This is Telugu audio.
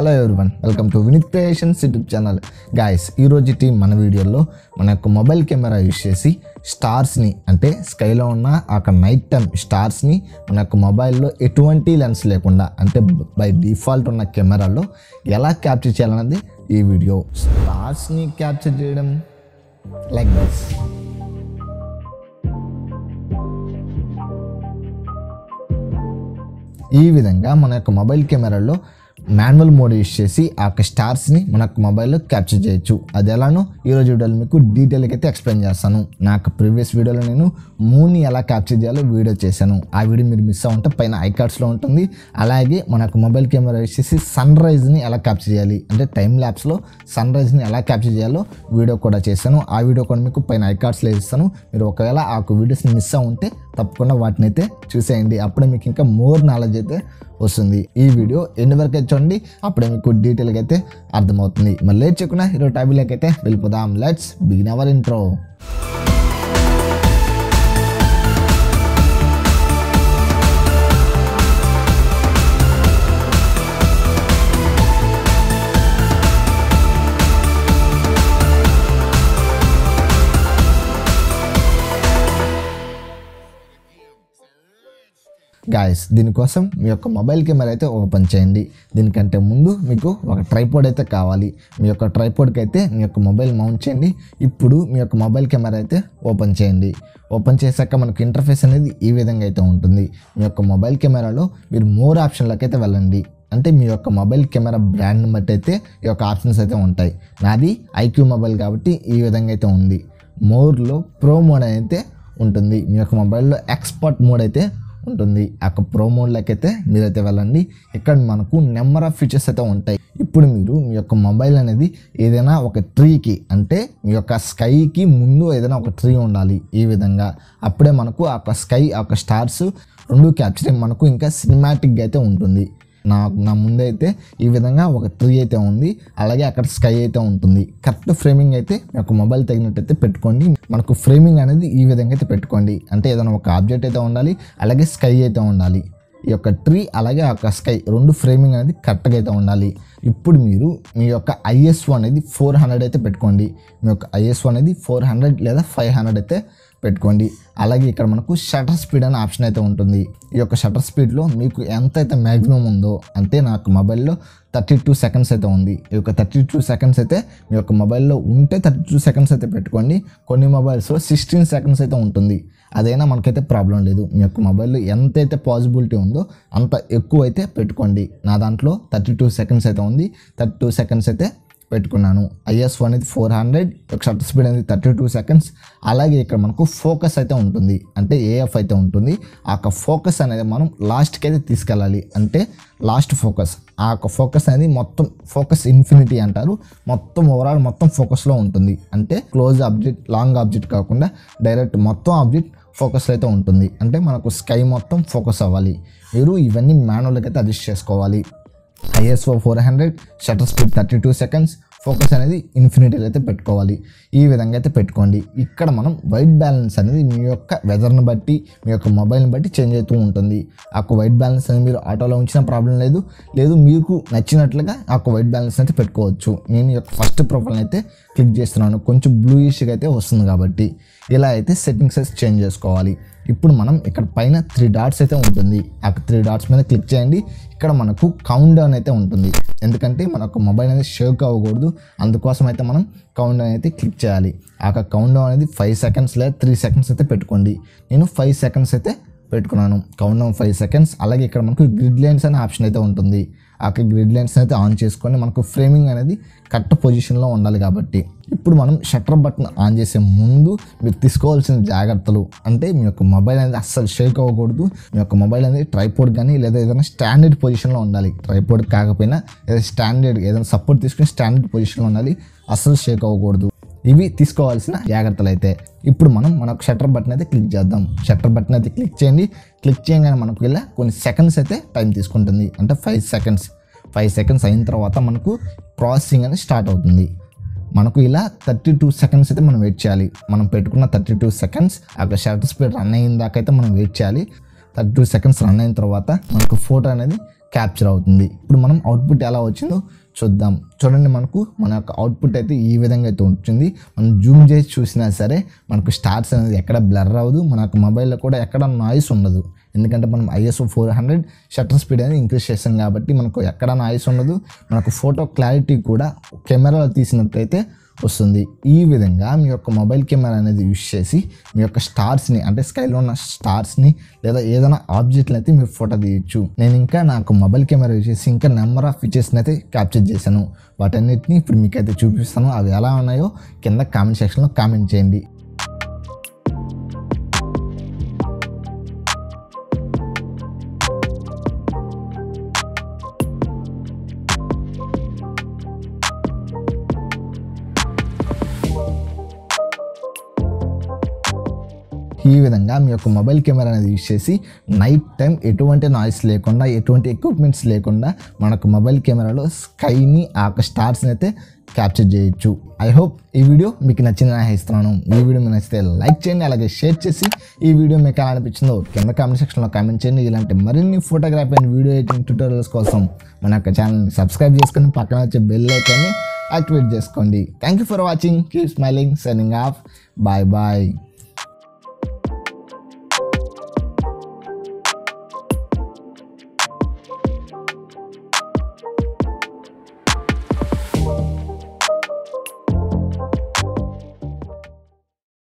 Hello everyone, welcome to Vineet creations YouTube channel. Guys, ఈరోజుటి మన వీడియోలో మన యొక్క మొబైల్ కెమెరా యూజ్ చేసి స్టార్స్ని అంటే స్కైలో ఉన్న ఆ నైట్ టైం స్టార్స్ని మన యొక్క మొబైల్లో ఎటువంటి లెన్స్ లేకుండా అంటే బై డిఫాల్ట్ ఉన్న కెమెరాలో ఎలా క్యాప్చర్ చేయాలన్నది ఈ వీడియో. స్టార్స్ని క్యాప్చర్ చేయడం లైక్ దిస్. ఈ విధంగా మన యొక్క మొబైల్ కెమెరాలో మాన్యువల్ మోడ్ యూస్ చేసి ఆ యొక్క స్టార్స్ని మన యొక్క మొబైల్లో క్యాప్చర్ చేయొచ్చు. అది ఎలానో ఈరోజు వీడియోలో మీకు డీటెయిల్గా అయితే ఎక్స్ప్లెయిన్ చేస్తాను. నాకు ప్రీవియస్ వీడియోలో నేను మూన్ని ఎలా క్యాప్చర్ చేయాలో వీడియో చేశాను. ఆ వీడియో మీరు మిస్ అవ్వంటే పైన ఐకార్డ్స్లో ఉంటుంది. అలాగే మన యొక్క మొబైల్ కెమెరా యూస్ చేసి సన్ రైజ్ని ఎలా క్యాప్చర్ చేయాలి అంటే టైం ల్యాప్స్లో సన్ రైజ్ని ఎలా క్యాప్చర్ చేయాలో వీడియో కూడా చేశాను. ఆ వీడియో కూడా మీకు పైన ఐకార్డ్స్లో ఇస్తాను. మీరు ఒకవేళ ఆ వీడియోస్ని మిస్ అవ్వంటే తప్పకుండా వాటిని అయితే చూసేయండి. అప్పుడే మీకు ఇంకా మోర్ నాలెడ్జ్ అయితే వస్తుంది. ఈ వీడియో ఎండ్ వరకు అయితే చూడండి, అప్పుడే మీకు డీటెయిల్గా అయితే అర్థమవుతుంది. మరి లేట్ చేయకుండా ఈరోజు టాపిక్లోకి అయితే వెళ్ళిపోదాం. Let's begin our intro. Guys, దీనికోసం మీ యొక్క మొబైల్ కెమెరా అయితే ఓపెన్ చేయండి. దీనికంటే ముందు మీకు ఒక ట్రైపోడ్ అయితే కావాలి. మీ యొక్క ట్రైపోడ్కి అయితే మీ యొక్క మొబైల్ మౌంట్ చేయండి. ఇప్పుడు మీ యొక్క మొబైల్ కెమెరా అయితే ఓపెన్ చేయండి. ఓపెన్ చేశాక మనకు ఇంటర్ఫేస్ అనేది ఈ విధంగా అయితే ఉంటుంది. మీ యొక్క మొబైల్ కెమెరాలో మీరు మోర్ ఆప్షన్లకు అయితే వెళ్ళండి. అంటే మీ యొక్క మొబైల్ కెమెరా బ్రాండ్ని బట్టి అయితే ఈ యొక్క ఆప్షన్స్ అయితే ఉంటాయి. నాది ఐక్యూ మొబైల్ కాబట్టి ఈ విధంగా అయితే ఉంది. మోర్లో ప్రో మోడ్ అయితే ఉంటుంది. మీ యొక్క మొబైల్లో ఎక్స్పర్ట్ మోడ్ అయితే ఉంటుంది. ఆ ప్రో మోడ్లోకి అయితే మీరైతే వెళ్ళండి. ఇక్కడ మనకు నెంబర్ ఆఫ్ ఫీచర్స్ అయితే ఉంటాయి. ఇప్పుడు మీరు మీ యొక్క మొబైల్ అనేది ఏదైనా ఒక ట్రీకి అంటే మీ యొక్క స్కైకి ముందు ఏదైనా ఒక ట్రీ ఉండాలి. ఈ విధంగా అప్పుడే మనకు ఆ స్కై ఆ స్టార్స్ రెండు క్యాప్చరింగ్ మనకు ఇంకా సినిమాటిక్గా అయితే ఉంటుంది. నా ముందైతే ఈ విధంగా ఒక ట్రీ అయితే ఉంది. అలాగే అక్కడ స్కై అయితే ఉంటుంది. కరెక్ట్ ఫ్రేమింగ్ అయితే మీ యొక్క మొబైల్ తగినట్టయితే పెట్టుకోండి. మనకు ఫ్రేమింగ్ అనేది ఈ విధంగా అయితే పెట్టుకోండి. అంటే ఏదైనా ఒక ఆబ్జెక్ట్ అయితే ఉండాలి, అలాగే స్కై అయితే ఉండాలి. ఈ యొక్క ట్రీ అలాగే ఆ స్కై రెండు ఫ్రేమింగ్ అనేది కరెక్ట్గా అయితే ఉండాలి. ఇప్పుడు మీరు మీ యొక్క ISO అనేది 400 అయితే పెట్టుకోండి. మీ యొక్క ISO అనేది 400 లేదా 500 అయితే పెట్టుకోండి. అలాగే ఇక్కడ మనకు షటర్ స్పీడ్ అనే ఆప్షన్ అయితే ఉంటుంది. ఈ యొక్క షటర్ స్పీడ్లో మీకు ఎంత అయితే మ్యాక్సిమం ఉందో అంటే నాకు మొబైల్లో 32 సెకండ్స్ అయితే ఉంది. ఈ యొక్క 32 సెకండ్స్ అయితే మీ యొక్క మొబైల్లో ఉంటే 32 సెకండ్స్ అయితే పెట్టుకోండి. కొన్ని మొబైల్స్లో 16 సెకండ్స్ అయితే ఉంటుంది. అదైనా మనకైతే ప్రాబ్లం లేదు. మీ యొక్క మొబైల్లో ఎంతైతే పాసిబిలిటీ ఉందో అంత ఎక్కువ అయితే పెట్టుకోండి. నా దాంట్లో 32 సెకండ్స్ అయితే ఉంది. 32 సెకండ్స్ అయితే పెట్టుకున్నాను. ISO అనేది 400, షటర్ స్పీడ్ అనేది 32 సెకండ్స్. అలాగే ఇక్కడ మనకు ఫోకస్ అయితే ఉంటుంది. అంటే AF అయితే ఉంటుంది. ఆ ఫోకస్ అనేది మనం లాస్ట్కి అయితే తీసుకెళ్ళాలి. అంటే లాస్ట్ ఫోకస్ ఆ ఫోకస్ అనేది మొత్తం ఫోకస్ ఇన్ఫినిటీ అంటారు. మొత్తం ఓవరాల్ మొత్తం ఫోకస్లో ఉంటుంది. అంటే క్లోజ్ ఆబ్జెక్ట్ లాంగ్ ఆబ్జెక్ట్ కాకుండా డైరెక్ట్ మొత్తం ఆబ్జెక్ట్ ఫోకస్ అయితే ఉంటుంది. అంటే మనకు స్కై మొత్తం ఫోకస్ అవ్వాలి. మీరు ఇవన్నీ మాన్యువల్గా అయితే అడ్జస్ట్ చేసుకోవాలి. ISO 400, shutter speed 32 seconds, focus అనేది ఇన్ఫినిటీలో అయితే పెట్టుకోవాలి. ఈ విధంగా అయితే పెట్టుకోండి. ఇక్కడ మనం వైట్ బ్యాలెన్స్ అనేది మీ యొక్క వెదర్ని బట్టి మీ యొక్క మొబైల్ని బట్టి చేంజ్ అవుతూ ఉంటుంది. ఆ వైట్ బ్యాలెన్స్ అనేది మీరు ఆటోలో ఉంచిన ప్రాబ్లం లేదు మీకు నచ్చినట్లుగా ఆ వైట్ బ్యాలెన్స్ అయితే పెట్టుకోవచ్చు. నేను యొక్క ఫస్ట్ ప్రొఫైల్ అయితే క్లిక్ చేస్తున్నాను. కొంచెం బ్లూయిష్గా అయితే వస్తుంది కాబట్టి ఇలా అయితే సెట్టింగ్స్ అయితే చేంజ్ చేసుకోవాలి. ఇప్పుడు మనం ఇక్కడ పైన 3 డాట్స్ అయితే ఉంటుంది. ఆ 3 డాట్స్ మీద క్లిక్ చేయండి. ఇక్కడ మనకు కౌంట్ డౌన్ అయితే ఉంటుంది. ఎందుకంటే మనకు మొబైల్ అనేది షేక్ అవ్వకూడదు. అందుకోసం అయితే మనం కౌంట్ డౌన్ అయితే క్లిక్ చేయాలి. ఆ కౌంట్ డౌన్ అనేది 5 సెకండ్స్ లేదా 3 సెకండ్స్ అయితే పెట్టుకోండి. నేను 5 సెకండ్స్ అయితే పెట్టుకున్నాను. Count down 5 seconds. అలాగే ఇక్కడ మనకు గ్రిడ్ లైన్స్ అనే ఆప్షన్ అయితే ఉంటుంది. ఆ గ్రిడ్ లైన్స్ అయితే ఆన్ చేసుకొని మనకు ఫ్రేమింగ్ అనేది కరెక్ట్ పొజిషన్లో ఉండాలి. కాబట్టి ఇప్పుడు మనం షట్టర్ బటన్ ఆన్ చేసే ముందు మీరు తీసుకోవాల్సిన జాగ్రత్తలు అంటే మీ యొక్క మొబైల్ అనేది అస్సలు షేక్ అవ్వకూడదు. మీ యొక్క మొబైల్ అనేది ట్రైపోడ్ కానీ లేదా ఏదైనా స్టాండర్డ్ పొజిషన్లో ఉండాలి. ట్రైపోడ్ కాకపోయినా ఏదైనా స్టాండర్డ్ ఏదైనా సపోర్ట్ తీసుకుని స్టాండర్డ్ పొజిషన్లో ఉండాలి. అస్సలు షేక్ అవ్వకూడదు. ఇవి తీసుకోవాల్సిన జాగ్రత్తలు అయితే. ఇప్పుడు మనం మనకు షట్టర్ బటన్ అయితే క్లిక్ చేద్దాం. షట్టర్ బటన్ అయితే క్లిక్ చేయండి. క్లిక్ చేయగానే మనకు ఇలా కొన్ని సెకండ్స్ అయితే టైం తీసుకుంటుంది. అంటే 5 సెకండ్స్ అయిన తర్వాత మనకు ప్రాసెసింగ్ అనేది స్టార్ట్ అవుతుంది. మనకు ఇలా 32 సెకండ్స్ అయితే మనం వెయిట్ చేయాలి. మనం పెట్టుకున్న 32 సెకండ్స్ ఆ షట్టర్ స్పీడ్ రన్ అయిన దాకా అయితే మనం వెయిట్ చేయాలి. 32 సెకండ్స్ రన్ అయిన తర్వాత మనకు ఫోటో అనేది క్యాప్చర్ అవుతుంది. ఇప్పుడు మనం అవుట్పుట్ ఎలా వచ్చిందో చూద్దాం. చూడండి, మన యొక్క అవుట్పుట్ అయితే ఈ విధంగా అయితే ఉంటుంది. మనం జూమ్ చేసి చూసినా సరే మనకు స్టార్స్ అనేది ఎక్కడ బ్లర్ అవ్వదు, మన యొక్క మొబైల్లో కూడా ఎక్కడ నాయిస్ ఉండదు. ఎందుకంటే మనం ISO 400 షట్టర్ స్పీడ్ అనేది ఇంక్రీజ్ చేస్తాం కాబట్టి మనకు ఎక్కడ నాయిస్ ఉండదు. మనకు ఫోటో క్లారిటీ కూడా కెమెరాలో తీసినట్టయితే వస్తుంది. ఈ విధంగా మీ యొక్క మొబైల్ కెమెరా అనేది యూజ్ చేసి మీ యొక్క స్టార్స్ని, అంటే స్కైలో ఉన్న స్టార్స్ని లేదా ఏదైనా ఆబ్జెక్ట్ని అయితే మీరు ఫోటో తీయచ్చు. నేను ఇంకా నాకు మొబైల్ కెమెరా యూజ్ చేసి ఇంకా నెంబర్ ఆఫ్ పిక్చర్స్ని అయితే క్యాప్చర్ చేశాను. వాటన్నిటిని ఇప్పుడు మీకైతే చూపిస్తాను. అవి ఎలా ఉన్నాయో కింద కామెంట్ సెక్షన్లో కామెంట్ చేయండి. ఈ విధంగా మీ యొక్క మొబైల్ కెమెరా అనేది యూజ్ చేసి నైట్ టైం ఎటువంటి నాయిస్ లేకుండా, ఎటువంటి ఎక్విప్మెంట్స్ లేకుండా మనకు మొబైల్ కెమెరాలో స్కైని, ఆ స్టార్స్ని అయితే క్యాప్చర్ చేయొచ్చు. ఐ హోప్ ఈ వీడియో మీకు నచ్చిందని ఆశిస్తున్నాను. ఈ వీడియో మీకు నచ్చితే లైక్ చేయండి, అలాగే షేర్ చేసి ఈ వీడియో మీకు ఎలా అనిపించిందో కింద కామెంట్ సెక్షన్లో కామెంట్ చేయండి. ఇలాంటి మరిన్ని photography and video editing tutorials కోసం మన యొక్క ఛానల్ని సబ్స్క్రైబ్ చేసుకొని పక్కన వచ్చే బెల్ ఐకాన్ని యాక్టివేట్ చేసుకోండి. Thank you for watching. Keep smiling. Signing off. Bye bye.